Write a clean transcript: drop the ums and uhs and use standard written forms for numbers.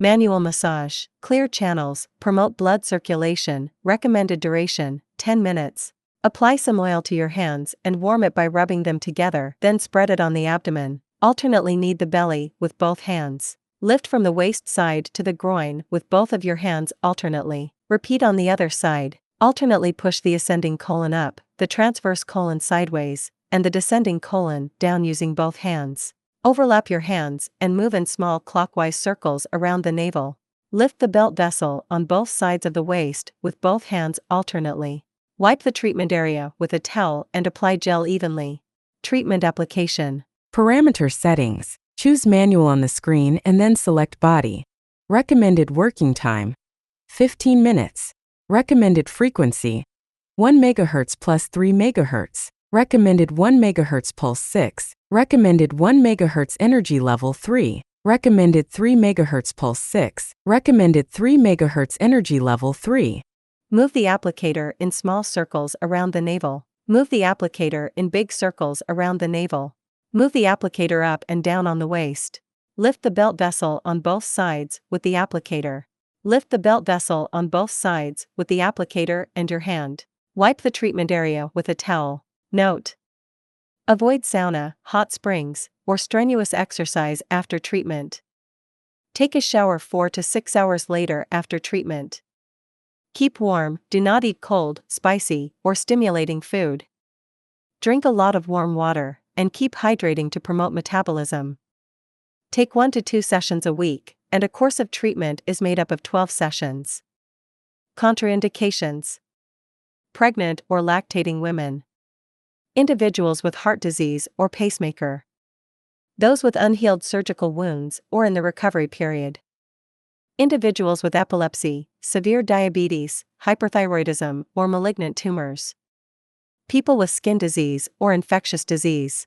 Manual massage, clear channels, promote blood circulation, recommended duration, 10 minutes. Apply some oil to your hands and warm it by rubbing them together, then spread it on the abdomen. Alternately knead the belly with both hands. Lift from the waist side to the groin with both of your hands alternately. Repeat on the other side. Alternately push the ascending colon up, the transverse colon sideways, and the descending colon down using both hands. Overlap your hands and move in small clockwise circles around the navel. Lift the belt vessel on both sides of the waist with both hands alternately. Wipe the treatment area with a towel and apply gel evenly. Treatment application. Parameter settings. Choose manual on the screen and then select body. Recommended working time: 15 minutes. Recommended frequency: 1 MHz plus 3 MHz. Recommended 1 MHz pulse 6. Recommended 1 MHz energy level 3. Recommended 3 MHz pulse 6. Recommended 3 MHz energy level 3. Move the applicator in small circles around the navel. Move the applicator in big circles around the navel. Move the applicator up and down on the waist. Lift the belt vessel on both sides with the applicator. Lift the belt vessel on both sides with the applicator and your hand. Wipe the treatment area with a towel. Note: avoid sauna, hot springs, or strenuous exercise after treatment. Take a shower 4 to 6 hours later after treatment. Keep warm, do not eat cold, spicy, or stimulating food. Drink a lot of warm water, and keep hydrating to promote metabolism. Take 1 to 2 sessions a week, and a course of treatment is made up of 12 sessions. Contraindications: pregnant or lactating women. Individuals with heart disease or pacemaker. Those with unhealed surgical wounds or in the recovery period. Individuals with epilepsy, severe diabetes, hyperthyroidism, or malignant tumors. People with skin disease or infectious disease.